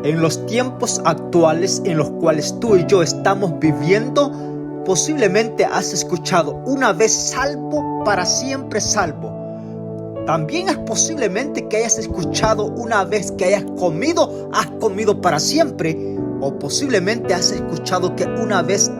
En los tiempos actuales en los cuales tú y yo estamos viviendo, posiblemente has escuchado una vez salvo, para siempre salvo. También es posiblemente que hayas escuchado una vez que has comido para siempre. O posiblemente has escuchado que una vez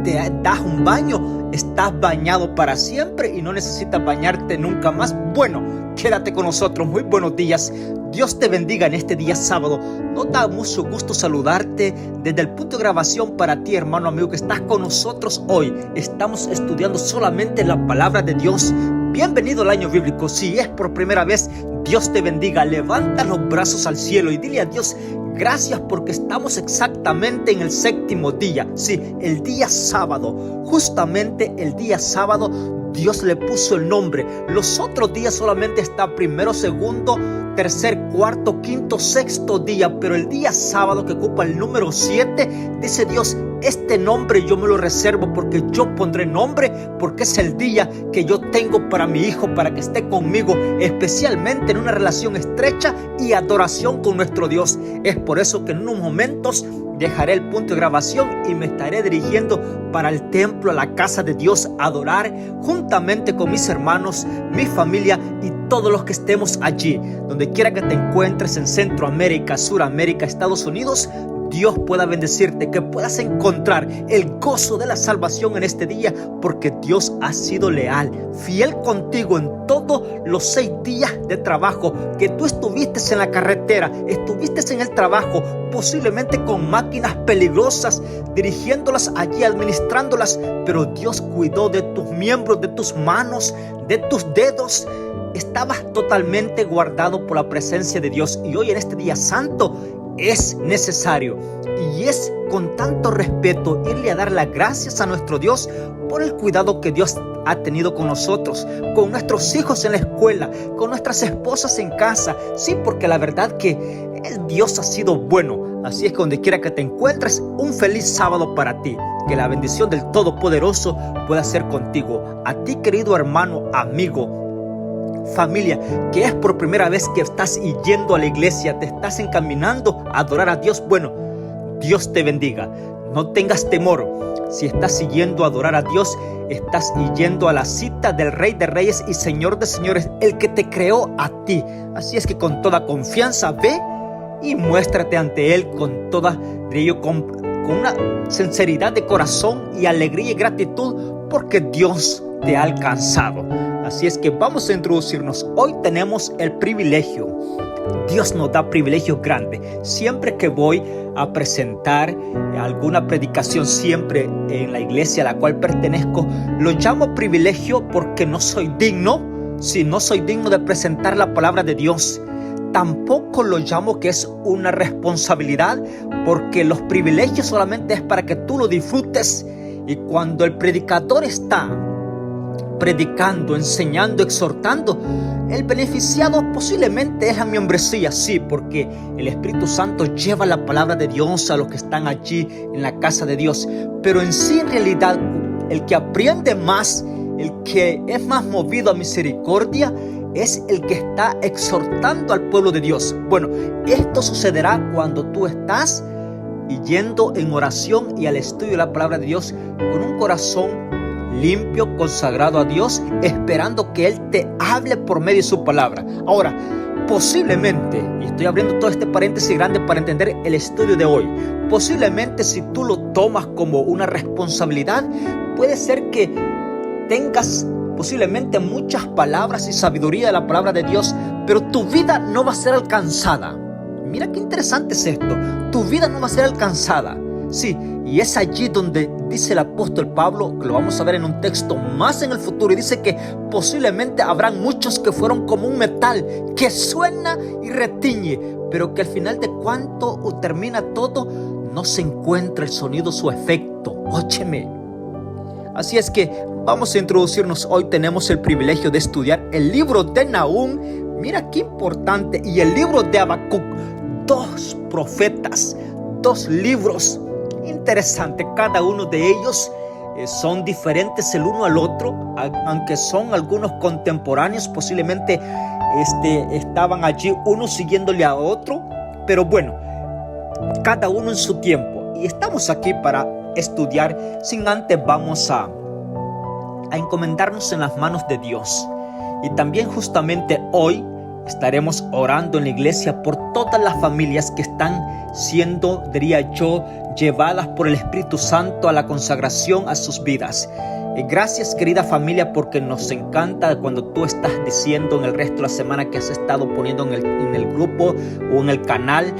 te das un baño, estás bañado para siempre y no necesitas bañarte nunca más. Bueno, quédate con nosotros. Muy buenos días. Dios te bendiga en este día sábado. Nos da mucho gusto saludarte desde el punto de grabación para ti, hermano amigo, que estás con nosotros hoy. Estamos estudiando solamente la palabra de Dios. Bienvenido al año bíblico. Si es por primera vez, Dios te bendiga. Levanta los brazos al cielo y dile a Dios: gracias, porque estamos exactamente en el séptimo día. Sí, el día sábado. Justamente el día sábado Dios le puso el nombre. Los otros días solamente está primero, segundo, tercer, cuarto, quinto, sexto día. Pero el día sábado, que ocupa el número 7, dice Dios: este nombre yo me lo reservo, porque yo pondré nombre, porque es el día que yo tengo para mi hijo, para que esté conmigo, especialmente en una relación estrecha y adoración con nuestro Dios. Es por eso que en unos momentos dejaré el punto de grabación y me estaré dirigiendo para el templo, a la casa de Dios, a adorar juntamente con mis hermanos, mi familia y todos los que estemos allí. Donde quiera que te encuentres, en Centroamérica, Suramérica, Estados Unidos, Dios pueda bendecirte, que puedas encontrar el gozo de la salvación en este día, porque Dios ha sido leal, fiel contigo en todos los 6 días de trabajo que tú estuviste en la carretera, estuviste en el trabajo, posiblemente con máquinas peligrosas, dirigiéndolas allí, administrándolas, pero Dios cuidó de tus miembros, de tus manos, de tus dedos. Estabas totalmente guardado por la presencia de Dios, y hoy en este día santo es necesario y es con tanto respeto irle a dar las gracias a nuestro Dios por el cuidado que Dios ha tenido con nosotros, con nuestros hijos en la escuela, con nuestras esposas en casa. Sí, porque la verdad que Dios ha sido bueno. Así es que donde quiera que te encuentres, un feliz sábado para ti. Que la bendición del Todopoderoso pueda ser contigo. A ti, querido hermano, amigo, familia, que es por primera vez que estás yendo a la iglesia, te estás encaminando a adorar a Dios, bueno, Dios te bendiga. No tengas temor. Si estás yendo a adorar a Dios, estás yendo a la cita del Rey de Reyes y Señor de Señores, el que te creó a ti. Así es que con toda confianza ve y muéstrate ante Él con una sinceridad de corazón y alegría y gratitud, porque Dios te ha alcanzado. Así es que vamos a introducirnos. Hoy tenemos el privilegio. Dios nos da privilegios grandes. Siempre que voy a presentar alguna predicación, siempre en la iglesia a la cual pertenezco, lo llamo privilegio porque no soy digno. Sí, no soy digno de presentar la palabra de Dios. Tampoco lo llamo que es una responsabilidad, porque los privilegios solamente es para que tú lo disfrutes. Y cuando el predicador está predicando, enseñando, exhortando, el beneficiado posiblemente es la membresía. Sí, porque el Espíritu Santo lleva la palabra de Dios a los que están allí en la casa de Dios. Pero en sí, en realidad, el que aprende más, el que es más movido a misericordia, es el que está exhortando al pueblo de Dios. Bueno, esto sucederá cuando tú estás yendo en oración y al estudio de la palabra de Dios con un corazón limpio, consagrado a Dios, esperando que Él te hable por medio de su palabra. Ahora, posiblemente, y estoy abriendo todo este paréntesis grande para entender el estudio de hoy, posiblemente si tú lo tomas como una responsabilidad, puede ser que tengas posiblemente muchas palabras y sabiduría de la palabra de Dios, pero tu vida no va a ser alcanzada. Mira qué interesante es esto. Tu vida no va a ser alcanzada. Sí, y es allí donde dice el apóstol Pablo, que lo vamos a ver en un texto más en el futuro, y dice que posiblemente habrán muchos que fueron como un metal que suena y retiñe, pero que al final de cuanto termina todo, no se encuentra el sonido, su efecto. Óyeme. Así es que vamos a introducirnos. Hoy tenemos el privilegio de estudiar el libro de Nahum. Mira qué importante. Y el libro de Habacuc. 2 profetas, 2 libros. Interesante, cada uno de ellos son diferentes el uno al otro, aunque son algunos contemporáneos, posiblemente estaban allí uno siguiéndole a otro, pero bueno, cada uno en su tiempo. Y estamos aquí para estudiar. Sin antes vamos a encomendarnos en las manos de Dios. Y también justamente hoy estaremos orando en la iglesia por todas las familias que están siendo, diría yo, llevadas por el Espíritu Santo a la consagración a sus vidas. Gracias, querida familia, porque nos encanta cuando tú estás diciendo en el resto de la semana que has estado poniendo en el grupo o en el canal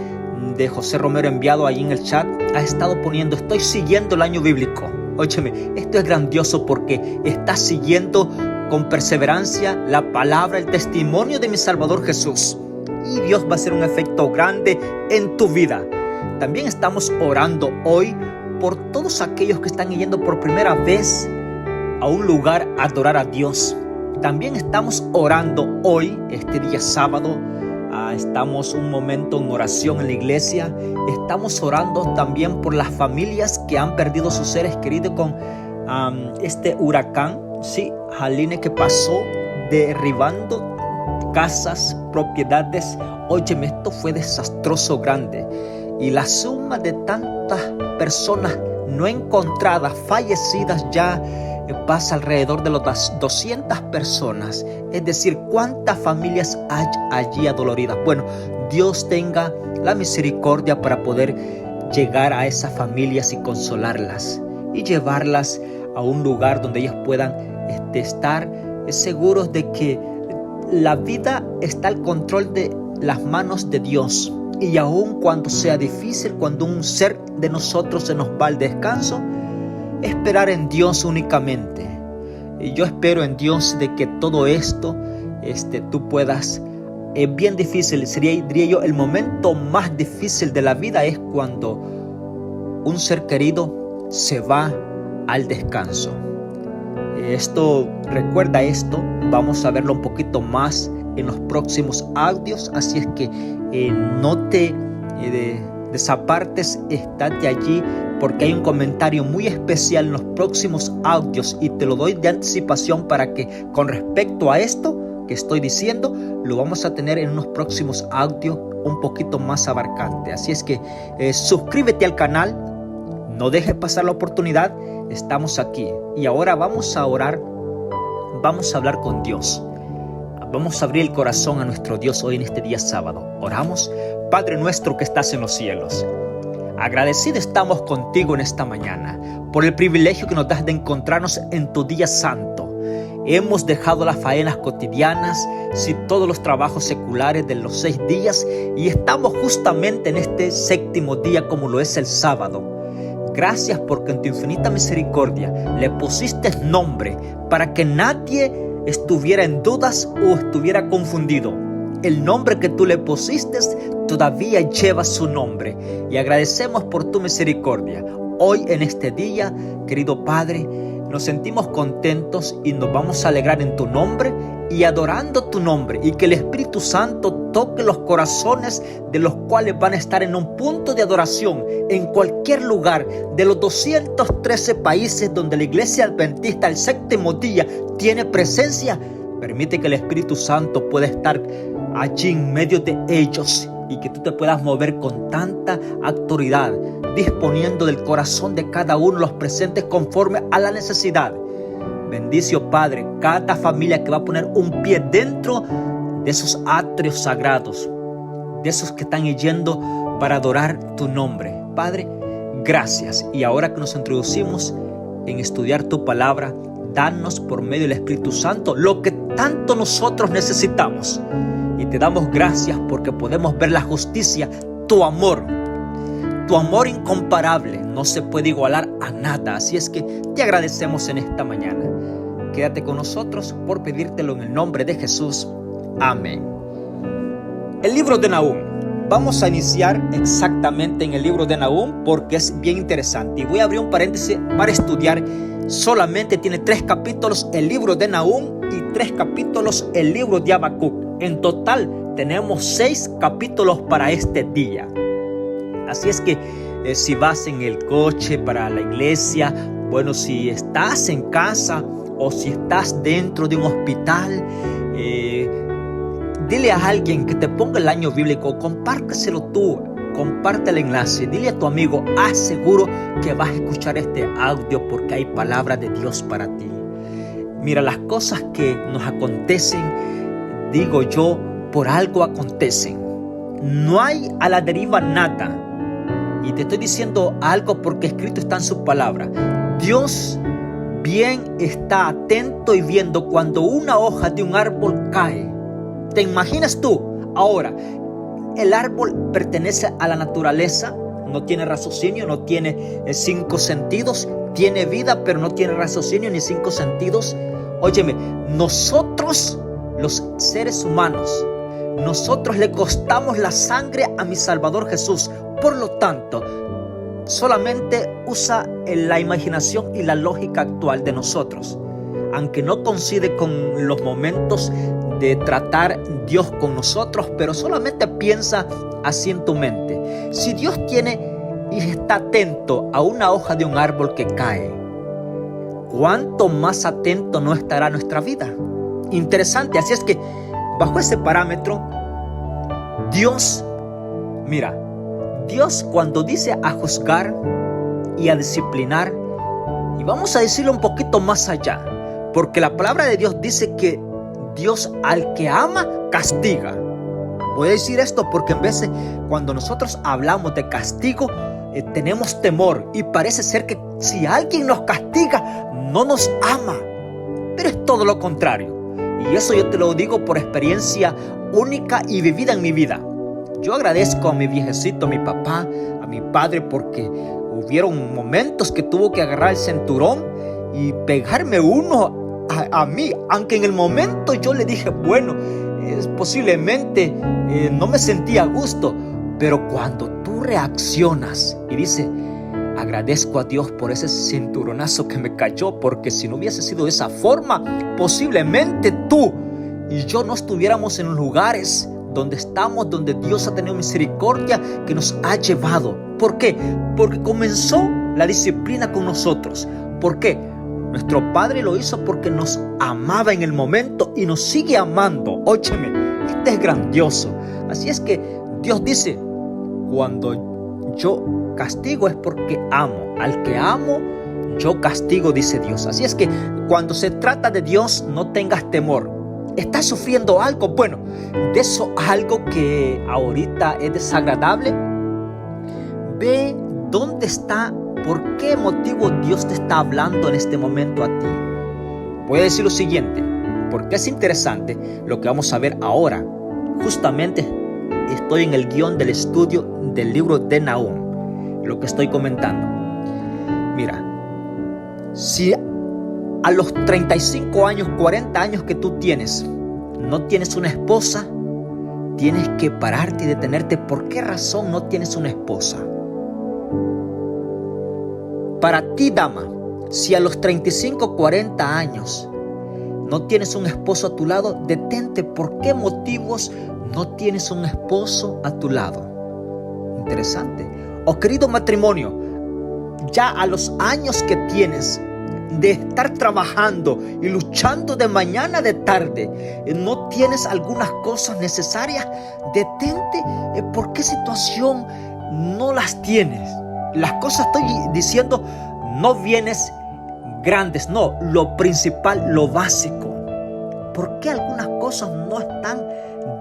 de José Romero Enviado ahí en el chat, has estado poniendo: estoy siguiendo el año bíblico. Óyeme, esto es grandioso porque estás siguiendo con perseverancia la palabra, el testimonio de mi Salvador Jesús. Y Dios va a hacer un efecto grande en tu vida. También estamos orando hoy por todos aquellos que están yendo por primera vez a un lugar a adorar a Dios. También estamos orando hoy, este día sábado. Estamos un momento en oración en la iglesia. Estamos orando también por las familias que han perdido sus seres queridos con este huracán, sí, Helene, que pasó derribando casas, propiedades. Óyeme, esto fue desastroso, grande. Y la suma de tantas personas no encontradas, fallecidas ya, pasa alrededor de las 200 personas. Es decir, ¿cuántas familias hay allí adoloridas? Bueno, Dios tenga la misericordia para poder llegar a esas familias y consolarlas y llevarlas a un lugar donde ellos puedan estar seguros de que la vida está al control de las manos de Dios. Y aun cuando sea difícil, cuando un ser de nosotros se nos va al descanso, esperar en Dios únicamente. Y yo espero en Dios de que todo esto tú puedas. Es bien difícil, diría yo, el momento más difícil de la vida es cuando un ser querido se va al descanso. Recuerda esto, vamos a verlo un poquito más en los próximos audios, así es que no te desapartes, estate allí, porque hay un comentario muy especial en los próximos audios y te lo doy de anticipación para que con respecto a esto que estoy diciendo, lo vamos a tener en unos próximos audios un poquito más abarcante. Así es que suscríbete al canal, no dejes pasar la oportunidad, estamos aquí. Y ahora vamos a orar, vamos a hablar con Dios. Vamos a abrir el corazón a nuestro Dios hoy en este día sábado. Oramos. Padre nuestro que estás en los cielos, agradecidos estamos contigo en esta mañana por el privilegio que nos das de encontrarnos en tu día santo. Hemos dejado las faenas cotidianas, todos los trabajos seculares de los 6 días y estamos justamente en este 7º día como lo es el sábado. Gracias porque en tu infinita misericordia le pusiste nombre para que nadie estuviera en dudas o estuviera confundido. El nombre que tú le pusiste todavía lleva su nombre y agradecemos por tu misericordia. Hoy en este día, querido Padre, nos sentimos contentos y nos vamos a alegrar en tu nombre y adorando tu nombre, y que el Espíritu Santo toque los corazones de los cuales van a estar en un punto de adoración en cualquier lugar de los 213 países donde la Iglesia Adventista el 7º día tiene presencia. Permite que el Espíritu Santo pueda estar allí en medio de ellos y que tú te puedas mover con tanta autoridad, disponiendo del corazón de cada uno de los presentes conforme a la necesidad. Bendice, oh Padre, cada familia que va a poner un pie dentro de esos atrios sagrados, de esos que están yendo para adorar tu nombre. Padre, gracias. Y ahora que nos introducimos en estudiar tu palabra, danos por medio del Espíritu Santo lo que tanto nosotros necesitamos. Y te damos gracias porque podemos ver la justicia, tu amor incomparable, no se puede igualar a nada. Así es que te agradecemos en esta mañana. Quédate con nosotros por pedírtelo en el nombre de Jesús. Amén. El libro de Nahum. Vamos a iniciar exactamente en el libro de Nahum porque es bien interesante. Y voy a abrir un paréntesis para estudiar. Solamente tiene 3 capítulos el libro de Nahum y 3 capítulos el libro de Habacuc. En total tenemos 6 capítulos para este día. Así es que si vas en el coche para la iglesia, bueno, si estás en casa o si estás dentro de un hospital, dile a alguien que te ponga el año bíblico, compárteselo tú comparte el enlace, dile a tu amigo, haz seguro que vas a escuchar este audio porque hay palabra de Dios para ti. Mira, las cosas que nos acontecen, digo yo, por algo acontecen. No hay a la deriva nada. Y te estoy diciendo algo porque escrito está en su palabra. Dios bien está atento y viendo cuando una hoja de un árbol cae. ¿Te imaginas tú? Ahora, el árbol pertenece a la naturaleza, no tiene raciocinio, no tiene 5 sentidos, tiene vida pero no tiene raciocinio ni 5 sentidos. Óyeme, nosotros los seres humanos, nosotros le costamos la sangre a mi Salvador Jesús. Por lo tanto, solamente usa la imaginación y la lógica actual de nosotros. Aunque no coincide con los momentos de tratar Dios con nosotros, pero solamente piensa así en tu mente. Si Dios tiene y está atento a una hoja de un árbol que cae, ¿cuánto más atento no estará nuestra vida? Interesante, así es que bajo ese parámetro, Dios, mira, Dios cuando dice a juzgar y a disciplinar, y vamos a decirlo un poquito más allá, porque la palabra de Dios dice que Dios al que ama castiga. Voy a decir esto porque en veces cuando nosotros hablamos de castigo tenemos temor y parece ser que si alguien nos castiga no nos ama, pero es todo lo contrario. Y eso yo te lo digo por experiencia única y vivida en mi vida. Yo agradezco a mi viejecito, a mi papá, a mi padre, porque hubieron momentos que tuvo que agarrar el cinturón y pegarme uno a mí, aunque en el momento yo le dije, bueno, posiblemente no me sentía a gusto, pero cuando tú reaccionas y dices, agradezco a Dios por ese cinturonazo que me cayó, porque si no hubiese sido de esa forma, posiblemente tú y yo no estuviéramos en los lugares donde estamos, donde Dios ha tenido misericordia que nos ha llevado. ¿Por qué? Porque comenzó la disciplina con nosotros. ¿Por qué? Nuestro Padre lo hizo porque nos amaba en el momento y nos sigue amando. Óyeme, este es grandioso. Así es que Dios dice, cuando yo castigo es porque amo. Al que amo, yo castigo, dice Dios. Así es que cuando se trata de Dios, no tengas temor. ¿Estás sufriendo algo? Bueno, de eso algo que ahorita es desagradable, ve dónde está. ¿Por qué motivo Dios te está hablando en este momento a ti? Voy a decir lo siguiente, porque es interesante lo que vamos a ver ahora. Justamente estoy en el guión del estudio del libro de Nahum, lo que estoy comentando. Mira, si a los 35 años, 40 años que tú tienes, no tienes una esposa, tienes que pararte y detenerte. ¿Por qué razón no tienes una esposa? Para ti, dama, si a los 35, 40 años no tienes un esposo a tu lado, detente. ¿Por qué motivos no tienes un esposo a tu lado? Interesante. Oh, querido matrimonio, ya a los años que tienes de estar trabajando y luchando de mañana de tarde, no tienes algunas cosas necesarias, detente. ¿Por qué situación no las tienes? Las cosas estoy diciendo, no bienes grandes, no, lo principal, lo básico. ¿Por qué algunas cosas no están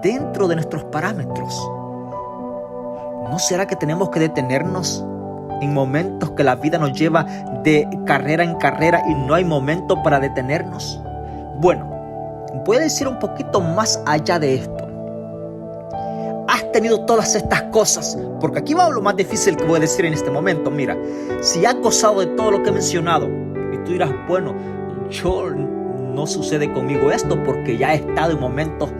dentro de nuestros parámetros? ¿No será que tenemos que detenernos en momentos que la vida nos lleva de carrera en carrera y no hay momento para detenernos? Bueno, voy a decir un poquito más allá de esto. Has tenido todas estas cosas, porque aquí va lo más difícil que voy a decir en este momento. Mira, si has gozado de todo lo que he mencionado y tú dirás, bueno, yo no sucede conmigo esto porque ya he estado en momentos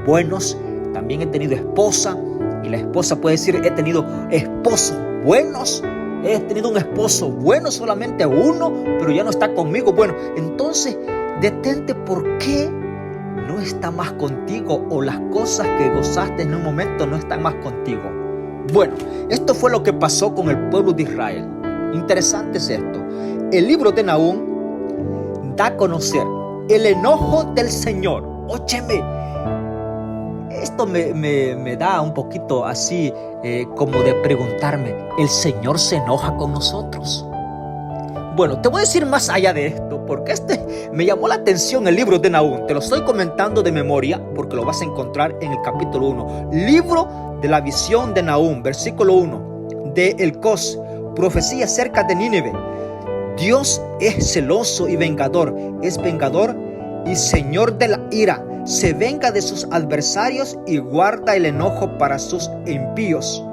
buenos, también he tenido esposa, y la esposa puede decir, he tenido esposos buenos, he tenido un esposo bueno, solamente uno, pero ya no está conmigo. Bueno, entonces detente. ¿Por qué no está más contigo? O las cosas que gozaste en un momento no están más contigo. Bueno, esto fue lo que pasó con el pueblo de Israel. Interesante es esto. El libro de Nahum da a conocer el enojo del Señor. Óyeme, Esto me da un poquito así como de preguntarme, ¿el Señor se enoja con nosotros? Bueno, te voy a decir más allá de esto, porque me llamó la atención el libro de Nahum. Te lo estoy comentando de memoria, porque lo vas a encontrar en el capítulo 1. Libro de la visión de Nahum, versículo 1, de Elcos, profecía acerca de Nínive. Dios es celoso y vengador, es vengador y señor de la ira. Se venga de sus adversarios y guarda el enojo para sus impíos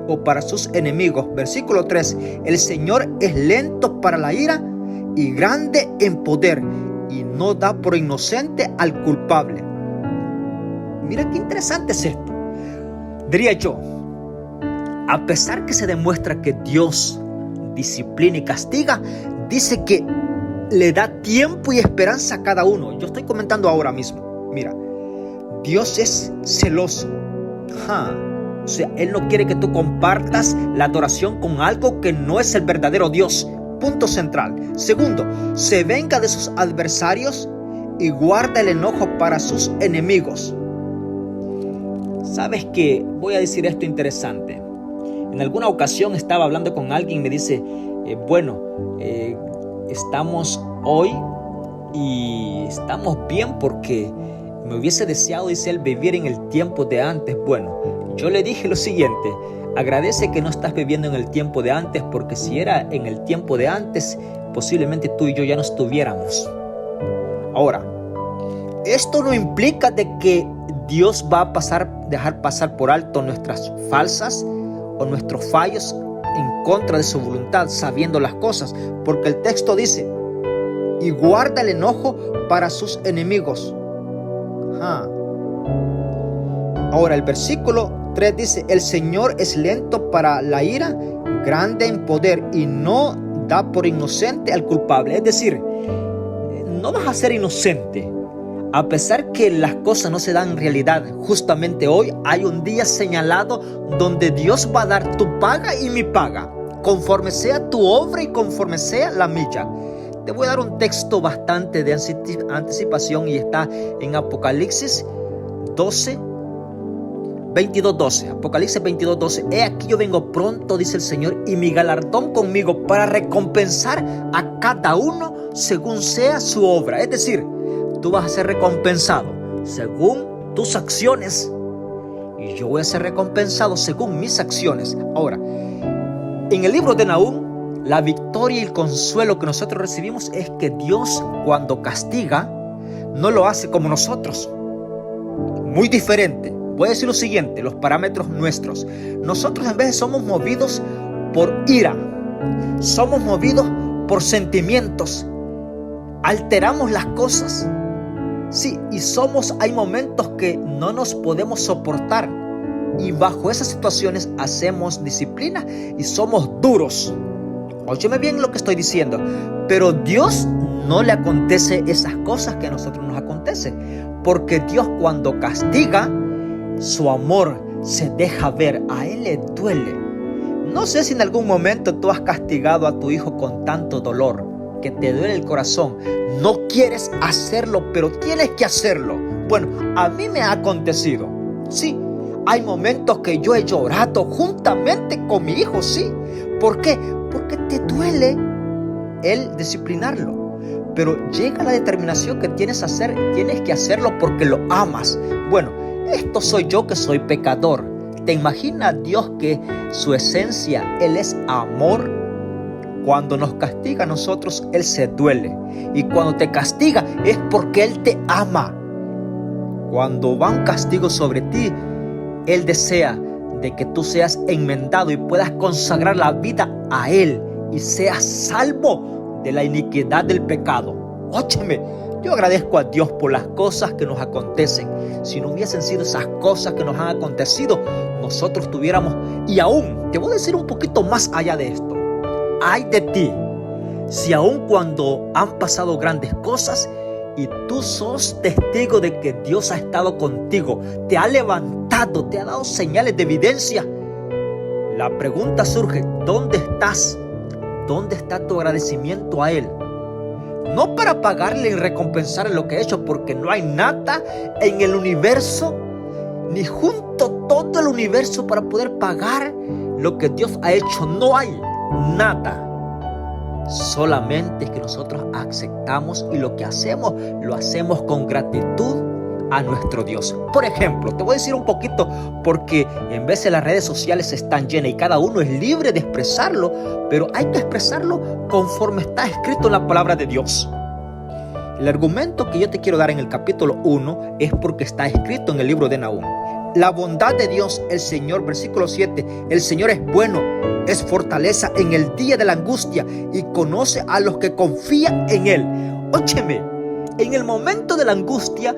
o para sus enemigos. Versículo 3, el Señor es lento para la ira y grande en poder, y no da por inocente al culpable. Mira qué interesante es esto. Diría yo, a pesar que se demuestra que Dios disciplina y castiga, dice que le da tiempo y esperanza a cada uno. Yo estoy comentando ahora mismo. Mira, Dios es celoso. O sea, Él no quiere que tú compartas la adoración con algo que no es el verdadero Dios. Punto central. Segundo, se venga de sus adversarios y guarda el enojo para sus enemigos. ¿Sabes qué? Voy a decir esto interesante. En alguna ocasión estaba hablando con alguien y me dice, estamos hoy y estamos bien porque me hubiese deseado, dice él, vivir en el tiempo de antes. Bueno, yo le dije lo siguiente: agradece que no estás viviendo en el tiempo de antes, porque si era en el tiempo de antes, posiblemente tú y yo ya no estuviéramos. Ahora, esto no implica de que Dios va a dejar pasar por alto nuestras falsas o nuestros fallos en contra de su voluntad, sabiendo las cosas, porque el texto dice, y guarda el enojo para sus enemigos. Ahora el versículo 3 dice, el Señor es lento para la ira, grande en poder, y no da por inocente al culpable. Es decir, no vas a ser inocente. A pesar que las cosas no se dan en realidad, justamente hoy hay un día señalado donde Dios va a dar tu paga y mi paga, conforme sea tu obra y conforme sea la milla. Te voy a dar un texto bastante de anticipación y está en Apocalipsis 22:12. Apocalipsis 22:12. He aquí yo vengo pronto, dice el Señor, y mi galardón conmigo para recompensar a cada uno según sea su obra. Es decir, tú vas a ser recompensado según tus acciones y yo voy a ser recompensado según mis acciones. Ahora, en el libro de Nahum, la victoria y el consuelo que nosotros recibimos es que Dios, cuando castiga, no lo hace como nosotros. Muy diferente. Voy a decir lo siguiente, los parámetros nuestros. Nosotros en vez somos movidos por ira, somos movidos por sentimientos, alteramos las cosas. Sí, y hay momentos que no nos podemos soportar y bajo esas situaciones hacemos disciplina y somos duros. Óyeme bien lo que estoy diciendo, pero Dios no le acontece esas cosas que a nosotros nos acontece, porque Dios cuando castiga, su amor se deja ver, a Él le duele. No sé si en algún momento tú has castigado a tu hijo con tanto dolor, que te duele el corazón. No quieres hacerlo, pero tienes que hacerlo. Bueno, a mí me ha acontecido. Sí, hay momentos que yo he llorado juntamente con mi hijo, sí. ¿Por qué? Porque te duele el disciplinarlo. Pero llega la determinación que tienes que hacerlo porque lo amas. Bueno, esto soy yo que soy pecador. ¿Te imaginas Dios que su esencia, Él es amor? Cuando nos castiga a nosotros, Él se duele. Y cuando te castiga es porque Él te ama. Cuando va un castigo sobre ti, Él desea de que tú seas enmendado y puedas consagrar la vida a Él y seas salvo de la iniquidad del pecado. Óyeme, yo agradezco a Dios por las cosas que nos acontecen. Si no hubiesen sido esas cosas que nos han acontecido, nosotros tuviéramos, y aún, te voy a decir un poquito más allá de esto. Ay de ti, si aun cuando han pasado grandes cosas y tú sos testigo de que Dios ha estado contigo, te ha levantado, te ha dado señales de evidencia, la pregunta surge, ¿dónde estás? ¿Dónde está tu agradecimiento a Él? No para pagarle y recompensarle lo que ha hecho, porque no hay nada en el universo ni junto todo el universo para poder pagar lo que Dios ha hecho. No hay nada. Solamente que nosotros aceptamos y lo que hacemos, lo hacemos con gratitud a nuestro Dios. Por ejemplo, te voy a decir un poquito, porque en veces las redes sociales están llenas y cada uno es libre de expresarlo, pero hay que expresarlo conforme está escrito en la palabra de Dios. El argumento que yo te quiero dar en el capítulo 1 es porque está escrito en el libro de Nahum. La bondad de Dios, el Señor, versículo 7, el Señor es bueno, es fortaleza en el día de la angustia y conoce a los que confían en Él. Óyeme, en el momento de la angustia,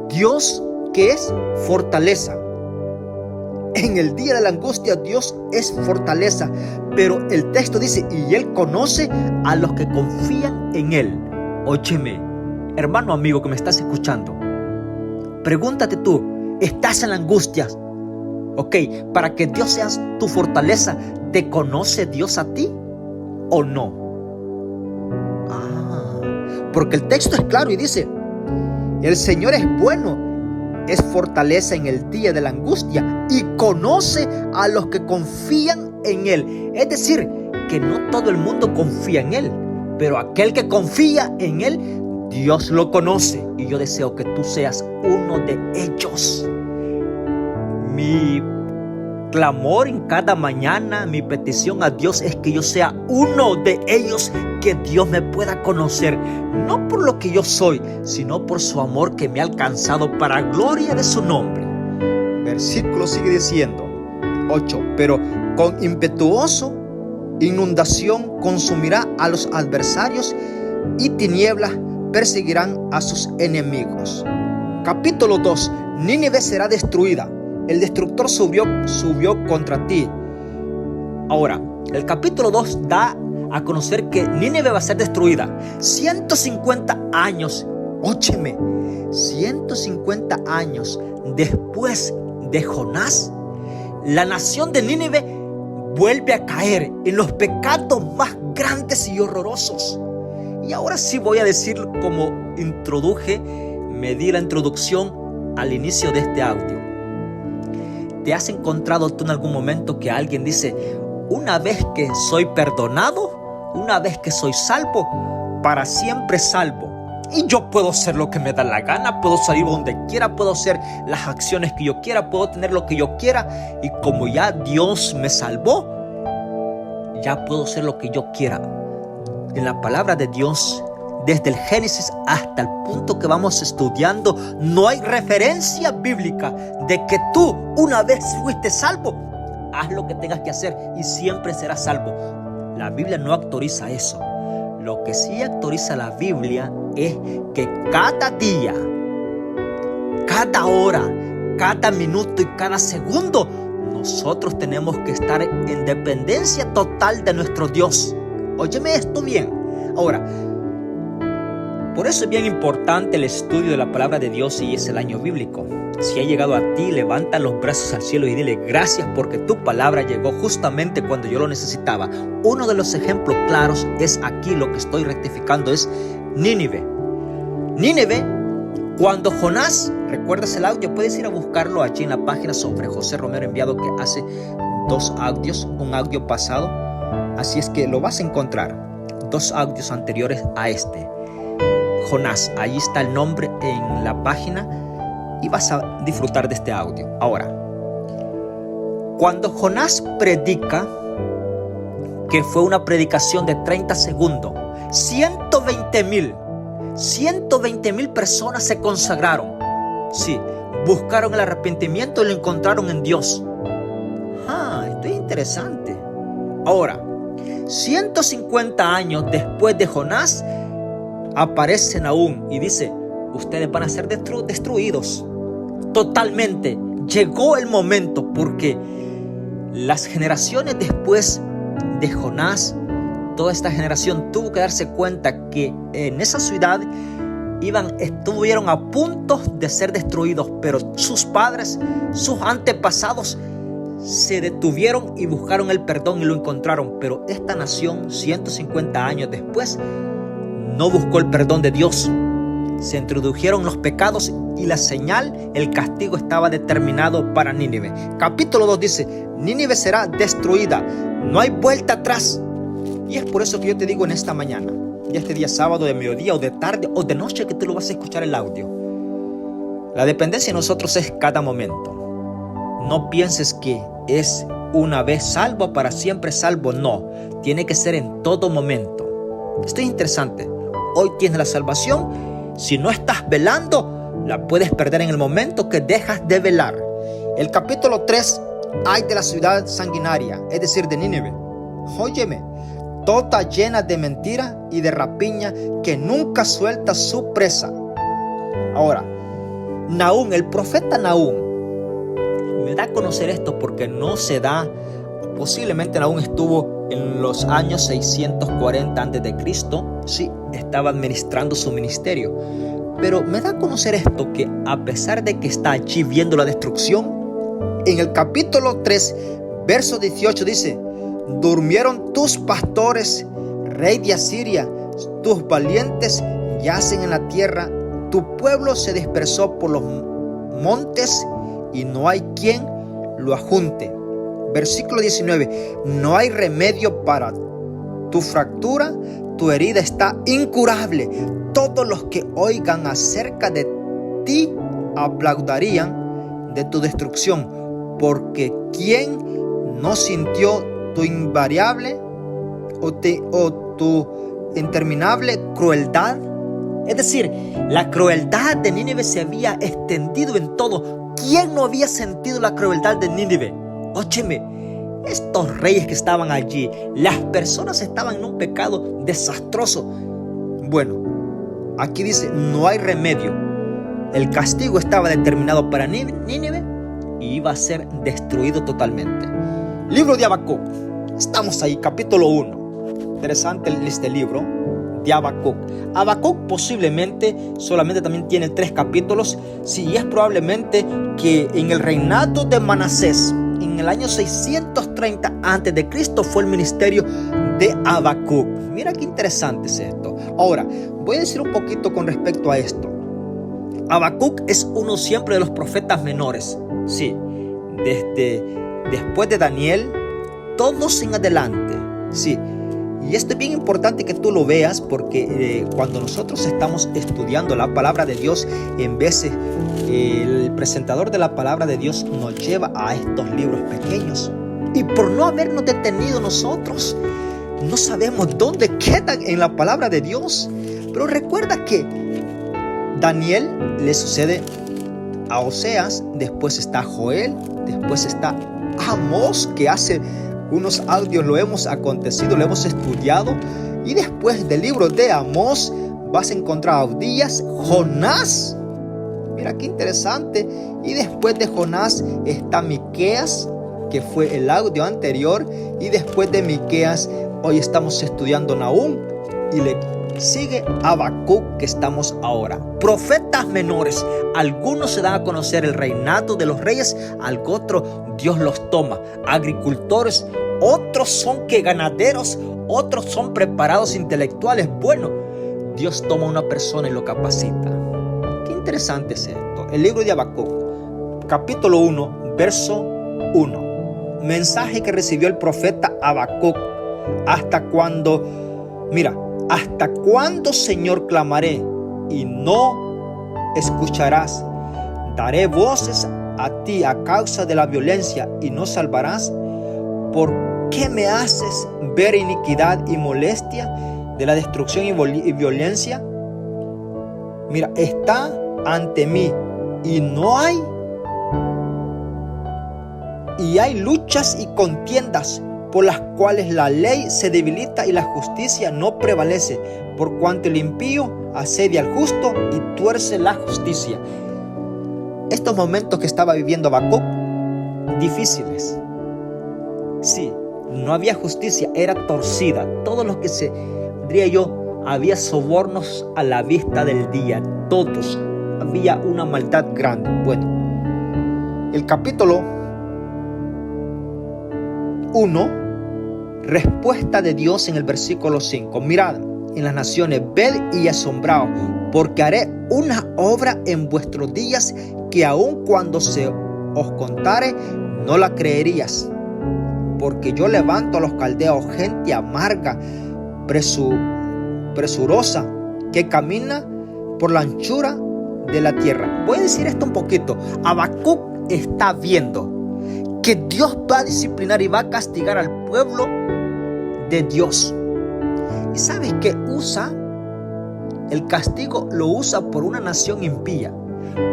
Dios que es fortaleza. En el día de la angustia, Dios es fortaleza. Pero el texto dice, y Él conoce a los que confían en Él. Óyeme, hermano amigo que me estás escuchando, pregúntate tú, ¿estás en la angustia? Ok, para que Dios sea tu fortaleza, ¿te conoce Dios a ti o no? Porque el texto es claro y dice, el Señor es bueno, es fortaleza en el día de la angustia y conoce a los que confían en Él. Es decir, que no todo el mundo confía en Él, pero aquel que confía en Él, Dios lo conoce. Y yo deseo que tú seas uno de ellos. Mi clamor en cada mañana, mi petición a Dios es que yo sea uno de ellos, que Dios me pueda conocer, no por lo que yo soy, sino por su amor que me ha alcanzado para gloria de su nombre. Versículo sigue diciendo, 8, pero con impetuoso inundación consumirá a los adversarios y tinieblas perseguirán a sus enemigos. Capítulo 2, Nínive será destruida. El destructor subió contra ti. Ahora, el capítulo 2 da a conocer que Nínive va a ser destruida. 150 años, óyeme, 150 años después de Jonás, la nación de Nínive vuelve a caer en los pecados más grandes y horrorosos. Y ahora sí voy a decir como me di la introducción al inicio de este audio. ¿Te has encontrado tú en algún momento que alguien dice, una vez que soy perdonado, una vez que soy salvo, para siempre salvo? Y yo puedo hacer lo que me da la gana, puedo salir donde quiera, puedo hacer las acciones que yo quiera, puedo tener lo que yo quiera. Y como ya Dios me salvó, ya puedo hacer lo que yo quiera. En la palabra de Dios, desde el Génesis hasta el punto que vamos estudiando, no hay referencia bíblica de que tú una vez fuiste salvo, haz lo que tengas que hacer y siempre serás salvo. La Biblia no autoriza eso. Lo que sí autoriza la Biblia es que cada día, cada hora, cada minuto y cada segundo, nosotros tenemos que estar en dependencia total de nuestro Dios. Óyeme esto bien. Ahora, por eso es bien importante el estudio de la palabra de Dios y es el año bíblico. Si ha llegado a ti, levanta los brazos al cielo y dile gracias porque tu palabra llegó justamente cuando yo lo necesitaba. Uno de los ejemplos claros es aquí, lo que estoy rectificando es Nínive. Nínive, cuando Jonás, ¿recuerdas el audio? Puedes ir a buscarlo allí en la página sobre José Romero Enviado, que hace 2 audios, un audio pasado. Así es que lo vas a encontrar, 2 audios anteriores a este. Jonás, ahí está el nombre en la página y vas a disfrutar de este audio. Ahora, cuando Jonás predica, que fue una predicación de 30 segundos, 120,000 personas se consagraron. Sí, buscaron el arrepentimiento y lo encontraron en Dios. Esto es interesante. Ahora, 150 años después de Jonás, aparece Nahum y dice, ustedes van a ser destruidos totalmente. Llegó el momento, porque las generaciones después de Jonás, toda esta generación tuvo que darse cuenta que en esa ciudad estuvieron a punto de ser destruidos, pero sus padres, sus antepasados se detuvieron y buscaron el perdón y lo encontraron. Pero esta nación, 150 años después, no buscó el perdón de Dios. se introdujeron los pecados y la señal, el castigo estaba determinado para Nínive. Capítulo 2 dice, Nínive será destruida, no hay vuelta atrás. Y es por eso que yo te digo en esta mañana, ya este día sábado de mediodía o de tarde o de noche que tú lo vas a escuchar el audio. La dependencia de nosotros es cada momento. No pienses que es una vez salvo, para siempre salvo. No, tiene que ser en todo momento. Esto es interesante. Hoy tienes la salvación. Si no estás velando, la puedes perder en el momento que dejas de velar. El capítulo 3, ay de la ciudad sanguinaria, es decir, de Nínive. Óyeme, toda llena de mentira y de rapiña, que nunca suelta su presa. Ahora, Nahum, el profeta Nahum, me da a conocer esto porque no se da. Posiblemente Nahum estuvo en los años 640 a.C. Sí, estaba administrando su ministerio. Pero me da a conocer esto, que a pesar de que está allí viendo la destrucción, en el capítulo 3, verso 18 dice, durmieron tus pastores, rey de Asiria, tus valientes yacen en la tierra, tu pueblo se dispersó por los montes y no hay quien lo ajunte. Versículo 19, no hay remedio para tu fractura, tu herida está incurable. Todos los que oigan acerca de ti aplaudirían de tu destrucción, porque ¿quién no sintió tu invariable o tu interminable crueldad? Es decir, la crueldad de Nínive se había extendido en todo. ¿Quién no había sentido la crueldad de Nínive? Óyeme, estos reyes que estaban allí, las personas estaban en un pecado desastroso. Bueno, aquí dice, no hay remedio. El castigo estaba determinado para Nínive y iba a ser destruido totalmente. Libro de Habacuc. Estamos ahí, capítulo 1. Interesante este libro de Habacuc. Habacuc posiblemente solamente también tiene 3 capítulos. Sí, es probablemente que en el reinado de Manasés, en el año 630 a.C., fue el ministerio de Habacuc. Mira qué interesante es esto. Ahora, voy a decir un poquito con respecto a esto. Habacuc es uno siempre de los profetas menores. Sí, después de Daniel, todos en adelante. Sí, y esto es bien importante que tú lo veas, porque cuando nosotros estamos estudiando la palabra de Dios, en veces el presentador de la palabra de Dios nos lleva a estos libros pequeños. Y por no habernos detenido nosotros, no sabemos dónde quedan en la palabra de Dios. Pero recuerda que Daniel le sucede a Oseas, después está Joel, después está Amós, que hace unos audios lo hemos estudiado, y después del libro de Amós vas a encontrar a Abdías, Jonás. Mira qué interesante. Y después de Jonás está Miqueas, que fue el audio anterior, y después de Miqueas hoy estamos estudiando Nahum, y le sigue Habacuc, que estamos ahora. Profetas menores, algunos se dan a conocer el reinado de los reyes, al otro Dios los toma. Agricultores, otros son que ganaderos, otros son preparados intelectuales. Bueno, Dios toma a una persona y lo capacita. Qué interesante es esto. El libro de Habacuc, capítulo 1, verso 1. Mensaje que recibió el profeta Habacuc. ¿Hasta cuándo, Señor, clamaré y no escucharás? Daré voces a ti a causa de la violencia y no salvarás. ¿Por qué me haces ver iniquidad y molestia de la destrucción y violencia? Mira, está ante mí y no hay. Y hay luchas y contiendas por las cuales la ley se debilita y la justicia no prevalece, por cuanto el impío asedia al justo y tuerce la justicia. Estos momentos que estaba viviendo Habacuc, difíciles. Sí, no había justicia, era torcida. Todo lo que había sobornos a la vista del día. Todos. Había una maldad grande. Bueno, el capítulo 1, respuesta de Dios en el versículo 5. Mirad, en las naciones, ved y asombraos, porque haré una obra en vuestros días que aun cuando se os contare, no la creerías. Porque yo levanto a los caldeos, gente amarga, presurosa, que camina por la anchura de la tierra. Voy a decir esto un poquito. Habacuc está viendo que Dios va a disciplinar y va a castigar al pueblo de Dios. ¿Y sabes qué usa? El castigo lo usa por una nación impía,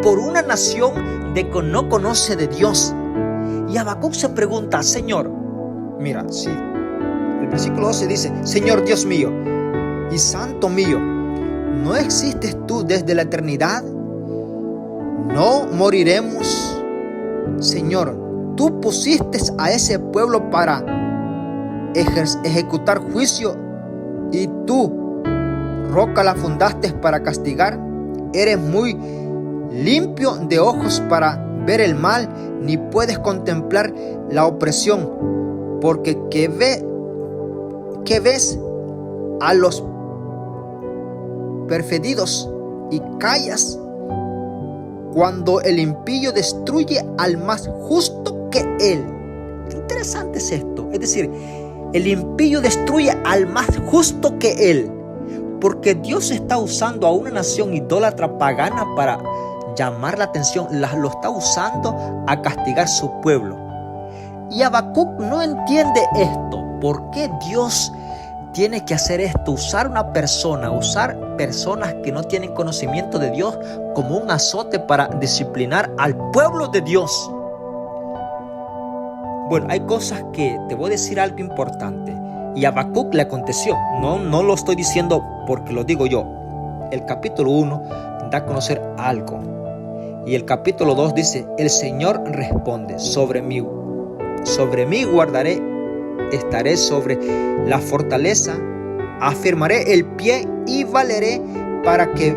por una nación que no conoce de Dios. Y Habacuc se pregunta, Señor, mira, sí, el versículo 12 dice, Señor Dios mío y Santo mío, ¿no existes tú desde la eternidad? ¿No moriremos? Señor, tú pusiste a ese pueblo para ejecutar juicio y tú, roca, la fundaste para castigar. Eres muy limpio de ojos para ver el mal, ni puedes contemplar la opresión, porque ¿qué ves a los perfidos y callas cuando el impío destruye al más justo que él? Qué interesante es esto. Es decir, el impío destruye al más justo que él, porque Dios está usando a una nación idólatra pagana para llamar la atención, lo está usando a castigar su pueblo. Y Habacuc no entiende esto. ¿Por qué Dios tiene que hacer esto? Usar personas que no tienen conocimiento de Dios como un azote para disciplinar al pueblo de Dios. Bueno, hay cosas que te voy a decir algo importante. Y a Habacuc le aconteció. No lo estoy diciendo porque lo digo yo. El capítulo 1 da a conocer algo. Y el capítulo 2 dice, el Señor responde, sobre mí guardaré, estaré sobre la fortaleza, afirmaré el pie y valeré para que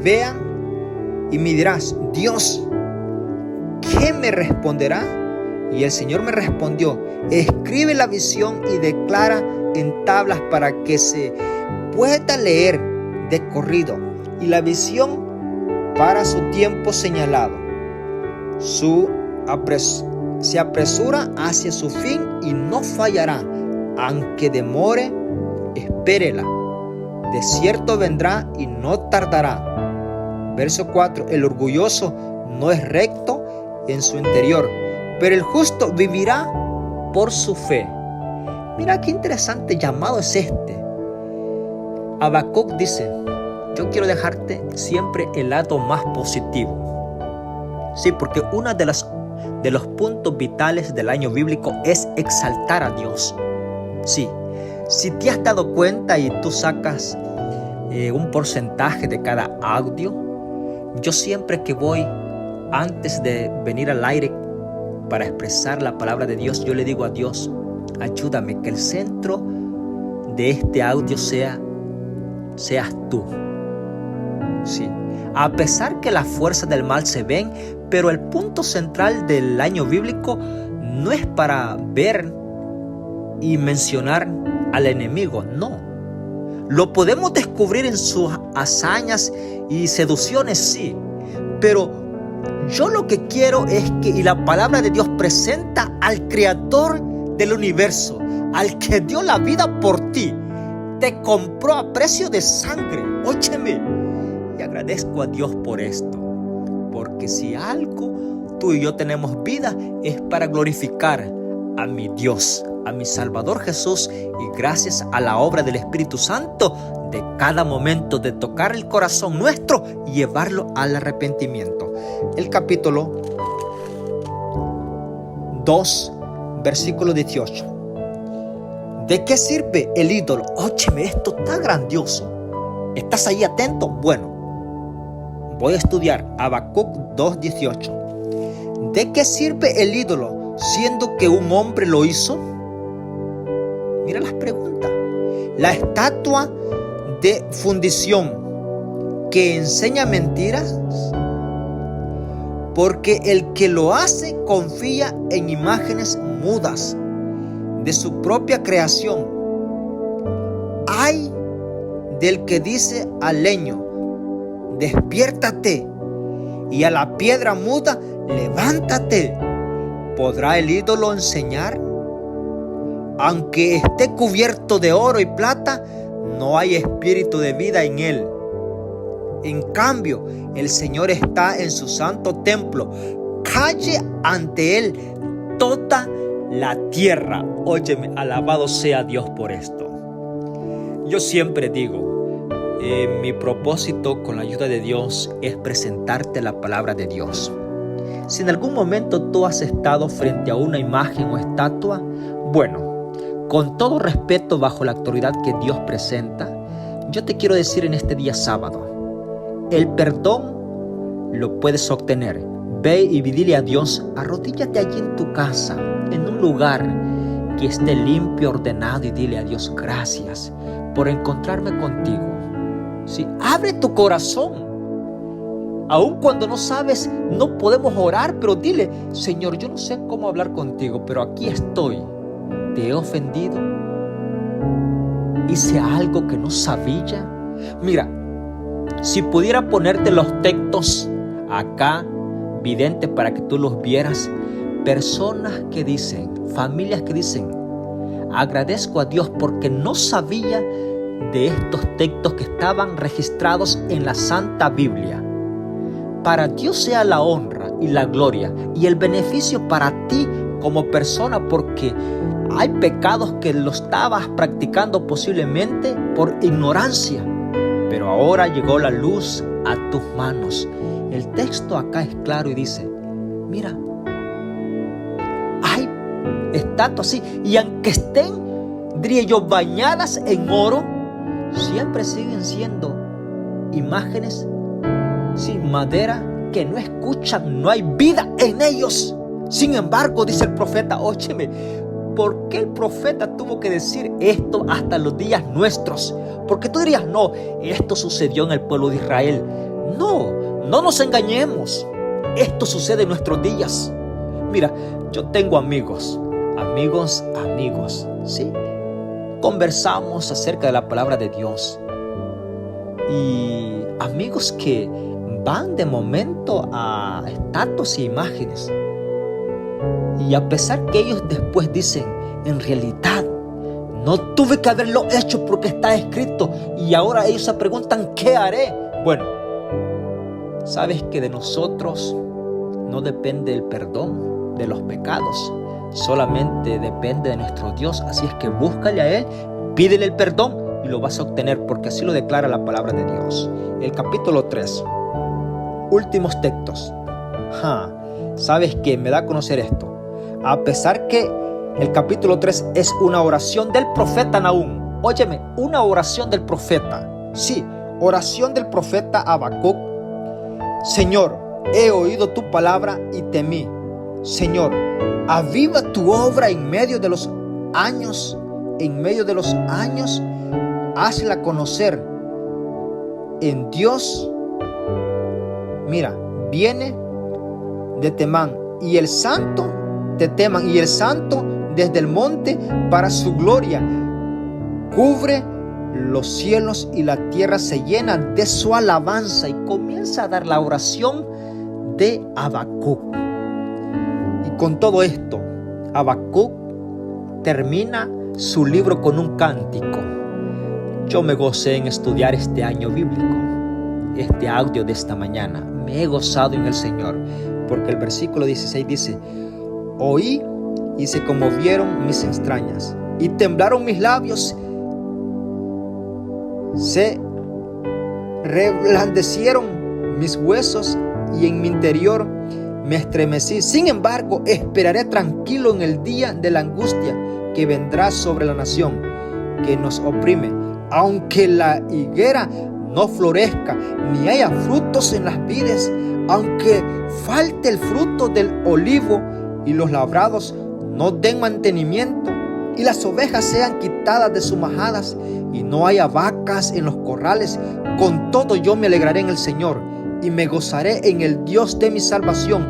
vean y me dirás, Dios, ¿qué me responderá? Y el Señor me respondió, escribe la visión y declara en tablas para que se pueda leer de corrido. Y la visión para su tiempo señalado. Se apresura hacia su fin y no fallará. Aunque demore, espérela. De cierto vendrá y no tardará. Verso 4. El orgulloso no es recto en su interior, pero el justo vivirá por su fe. Mira qué interesante llamado es este. Habacuc dice, yo quiero dejarte siempre el lado más positivo. Sí, porque uno de los puntos vitales del año bíblico es exaltar a Dios. Sí, si te has dado cuenta y tú sacas un porcentaje de cada audio, yo siempre que voy, antes de venir al aire para expresar la palabra de Dios, yo le digo a Dios, ayúdame que el centro de este audio seas tú. Sí, a pesar que las fuerzas del mal se ven, pero el punto central del año bíblico no es para ver y mencionar al enemigo, no. Lo podemos descubrir en sus hazañas y seducciones, sí, pero yo lo que quiero es que, y la palabra de Dios presenta al creador del universo, al que dio la vida por ti, te compró a precio de sangre. Óyeme, y agradezco a Dios por esto, porque si algo tú y yo tenemos vida es para glorificar a mi Dios, a mi Salvador Jesús, y gracias a la obra del Espíritu Santo de cada momento de tocar el corazón nuestro y llevarlo al arrepentimiento. El capítulo 2, versículo 18. ¿De qué sirve el ídolo? Óyeme, esto está grandioso. ¿Estás ahí atento? Bueno, voy a estudiar Habacuc 2:18. ¿De qué sirve el ídolo siendo que un hombre lo hizo? Mira las preguntas. La estatua de fundición que enseña mentiras, porque el que lo hace confía en imágenes mudas de su propia creación. Ay del que dice al leño, despiértate, y a la piedra muda, levántate. ¿Podrá el ídolo enseñar? Aunque esté cubierto de oro y plata, no hay espíritu de vida en él. En cambio, el Señor está en su santo templo. Calle ante él toda la tierra. Óyeme, alabado sea Dios por esto. Yo siempre digo, mi propósito con la ayuda de Dios es presentarte la palabra de Dios. Si en algún momento tú has estado frente a una imagen o estatua, bueno, con todo respeto bajo la autoridad que Dios presenta, yo te quiero decir en este día sábado, el perdón lo puedes obtener. Ve y dile a Dios, arrodíllate allí en tu casa, en un lugar que esté limpio, ordenado, y dile a Dios, gracias por encontrarme contigo. ¿Sí? Abre tu corazón. Aun cuando no sabes, no podemos orar, pero dile, Señor, yo no sé cómo hablar contigo, pero aquí estoy. ¿Te he ofendido? ¿Hice algo que no sabía? Mira, si pudiera ponerte los textos acá, videntes, para que tú los vieras, personas que dicen, familias que dicen, agradezco a Dios porque no sabía de estos textos que estaban registrados en la Santa Biblia. Para Dios sea la honra y la gloria y el beneficio para ti como persona, porque hay pecados que lo estabas practicando posiblemente por ignorancia, pero ahora llegó la luz a tus manos. El texto acá es claro y dice, mira, hay estatuas así, y aunque estén, diría yo, bañadas en oro, siempre siguen siendo imágenes sin madera que no escuchan, no hay vida en ellos. Sin embargo, dice el profeta, óyeme, ¿por qué el profeta tuvo que decir esto hasta los días nuestros? Porque tú dirías, no, esto sucedió en el pueblo de Israel. No nos engañemos. Esto sucede en nuestros días. Mira, yo tengo amigos, ¿sí? Conversamos acerca de la palabra de Dios. Y amigos que van de momento a estatuas y imágenes. Y a pesar que ellos después dicen, en realidad, no tuve que haberlo hecho porque está escrito. Y ahora ellos se preguntan, ¿qué haré? Bueno, sabes que de nosotros no depende el perdón de los pecados. Solamente depende de nuestro Dios. Así es que búscale a Él, pídele el perdón y lo vas a obtener, porque así lo declara la palabra de Dios. El capítulo 3. Últimos textos. ¿Sabes qué? Me da a conocer esto. A pesar que el capítulo 3 es una oración del profeta Nahum. Óyeme, una oración del profeta. Sí, oración del profeta Habacuc. Señor, he oído tu palabra y temí. Señor, aviva tu obra en medio de los años. En medio de los años, hazla conocer. En Dios, mira, viene de Temán, y el santo de Temán, y el santo desde el monte para su gloria. Cubre los cielos y la tierra se llena de su alabanza. Y comienza a dar la oración de Habacuc. Y con todo esto, Habacuc termina su libro con un cántico. Yo me gocé en estudiar este año bíblico, este audio de esta mañana. Me he gozado en el Señor, porque el versículo 16 dice, oí y se conmovieron mis entrañas, y temblaron mis labios, se reblandecieron mis huesos, y en mi interior me estremecí. Sin embargo, esperaré tranquilo en el día de la angustia que vendrá sobre la nación que nos oprime. Aunque la higuera no florezca, ni haya frutos en las vides, aunque falte el fruto del olivo y los labrados no den mantenimiento, y las ovejas sean quitadas de sus majadas, y no haya vacas en los corrales, con todo yo me alegraré en el Señor, y me gozaré en el Dios de mi salvación.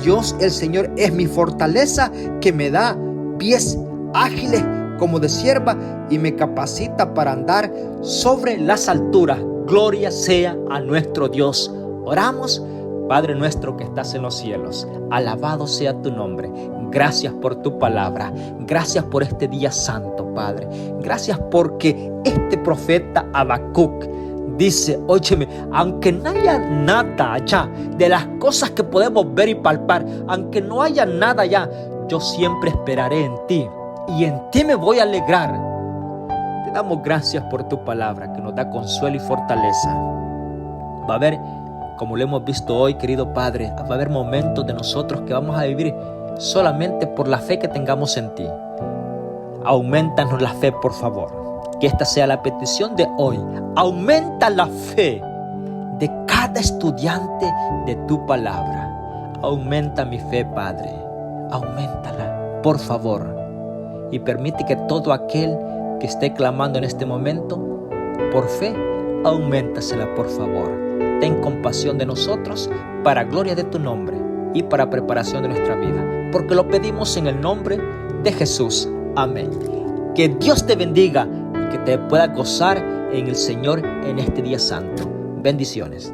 Dios el Señor es mi fortaleza, que me da pies ágiles como de sierva y me capacita para andar sobre las alturas. Gloria sea a nuestro Dios. Oramos. Padre nuestro que estás en los cielos, alabado sea tu nombre. Gracias por tu palabra. Gracias por este día santo, Padre. Gracias porque este profeta Habacuc dice, óyeme, aunque no haya nada allá de las cosas que podemos ver y palpar, aunque no haya nada allá, yo siempre esperaré en ti y en ti me voy a alegrar. Te damos gracias por tu palabra que nos da consuelo y fortaleza. Va a haber, como lo hemos visto hoy, querido Padre, va a haber momentos de nosotros que vamos a vivir solamente por la fe que tengamos en ti. Aumentanos la fe, por favor. Que esta sea la petición de hoy. Aumenta la fe de cada estudiante de tu palabra. Aumenta mi fe, Padre. Auméntala, por favor. Y permite que todo aquel que esté clamando en este momento, por fe, auméntasela, por favor. Ten compasión de nosotros para gloria de tu nombre y para preparación de nuestra vida. Porque lo pedimos en el nombre de Jesús. Amén. Que Dios te bendiga y que te pueda gozar en el Señor en este día santo. Bendiciones.